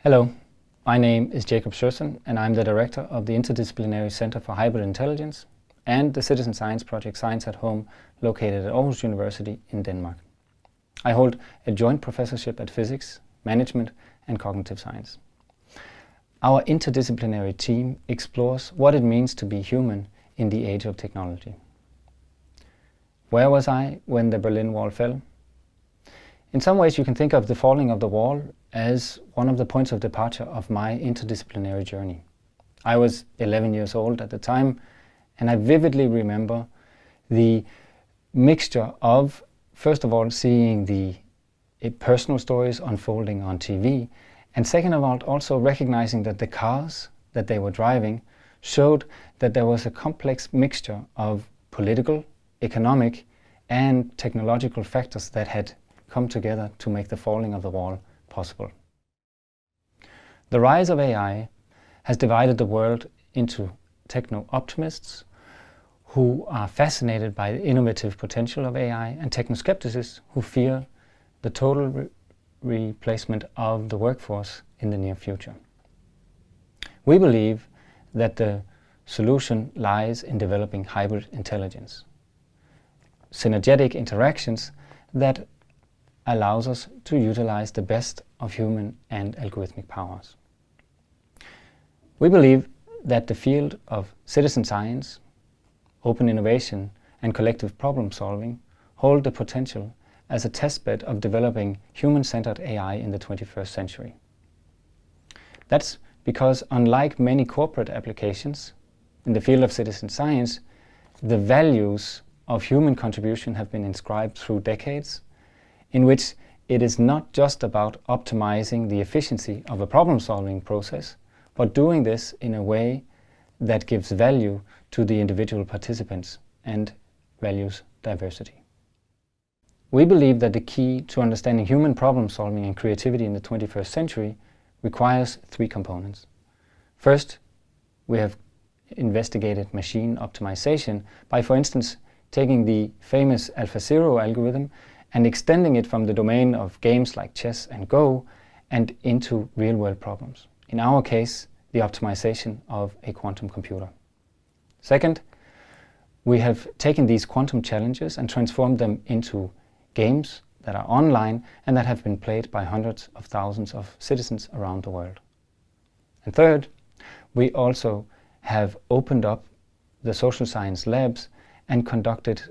Hello, my name is Sherson and I'm the director of the Interdisciplinary Center for Hybrid Intelligence and the citizen science project Science at Home, located at Aarhus University in Denmark. I hold a joint professorship at physics, management and cognitive science. Our interdisciplinary team explores what it means to be human in the age of technology. Where was I when the Berlin Wall fell? In some ways you can think of the falling of the wall as one of the points of departure of my interdisciplinary journey. I was 11 years old at the time, and I vividly remember the mixture of, first of all, seeing the personal stories unfolding on TV, and second of all, also recognizing that the cars that they were driving showed that there was a complex mixture of political, economic, and technological factors that had come together to make the falling of the wall possible. The rise of AI has divided the world into techno-optimists who are fascinated by the innovative potential of AI and techno-skepticists who fear the total replacement of the workforce in the near future. We believe that the solution lies in developing hybrid intelligence, synergetic interactions that allows us to utilize the best of human and algorithmic powers. We believe that the field of citizen science, open innovation and collective problem solving hold the potential as a testbed of developing human-centered AI in the 21st century. That's because unlike many corporate applications in the field of citizen science, the values of human contribution have been inscribed through decades, in which it is not just about optimizing the efficiency of a problem-solving process, but doing this in a way that gives value to the individual participants and values diversity. We believe that the key to understanding human problem-solving and creativity in the 21st century requires three components. First, we have investigated machine optimization by, for instance, taking the famous AlphaZero algorithm and extending it from the domain of games like chess and Go and into real-world problems. In our case, the optimization of a quantum computer. Second, we have taken these quantum challenges and transformed them into games that are online and that have been played by hundreds of thousands of citizens around the world. And third, we also have opened up the social science labs and conducted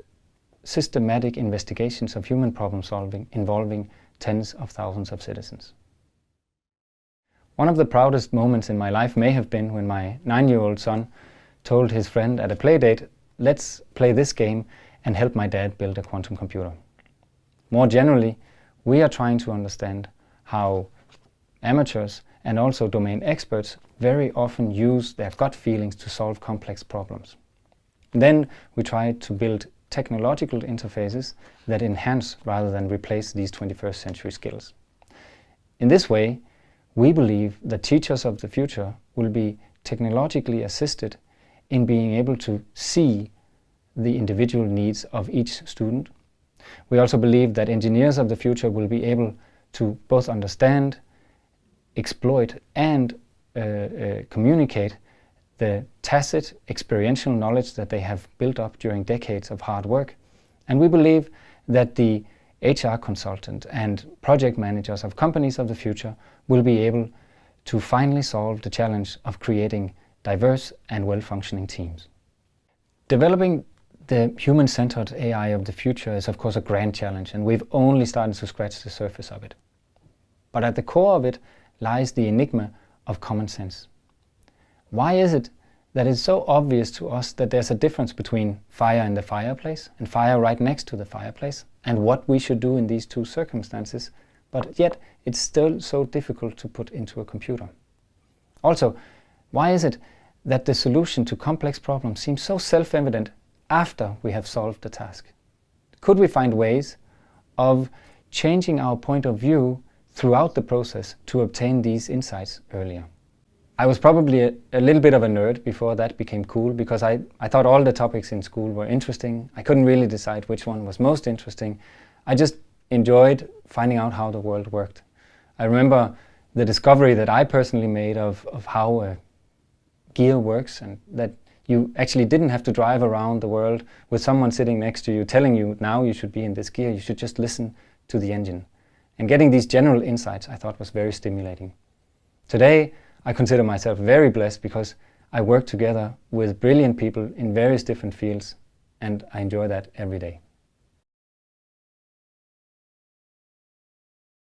systematic investigations of human problem solving involving tens of thousands of citizens. One of the proudest moments in my life may have been when my 9-year-old son told his friend at a play date, "Let's play this game and help my dad build a quantum computer." More generally, we are trying to understand how amateurs and also domain experts very often use their gut feelings to solve complex problems. Then we try to build technological interfaces that enhance rather than replace these 21st century skills. In this way, we believe that teachers of the future will be technologically assisted in being able to see the individual needs of each student. We also believe that engineers of the future will be able to both understand, exploit and communicate the tacit experiential knowledge that they have built up during decades of hard work. And we believe that the HR consultant and project managers of companies of the future will be able to finally solve the challenge of creating diverse and well-functioning teams. Developing the human-centered AI of the future is of course a grand challenge, and we've only started to scratch the surface of it. But at the core of it lies the enigma of common sense. Why is it that it's so obvious to us that there's a difference between fire in the fireplace and fire right next to the fireplace, and what we should do in these two circumstances, but yet it's still so difficult to put into a computer? Also, why is it that the solution to complex problems seems so self-evident after we have solved the task? Could we find ways of changing our point of view throughout the process to obtain these insights earlier? I was probably a little bit of a nerd before that became cool, because I thought all the topics in school were interesting. I couldn't really decide which one was most interesting. I just enjoyed finding out how the world worked. I remember the discovery that I personally made of how a gear works, and that you actually didn't have to drive around the world with someone sitting next to you telling you now you should be in this gear, you should just listen to the engine. And getting these general insights I thought was very stimulating. Today I consider myself very blessed because I work together with brilliant people in various different fields, and I enjoy that every day.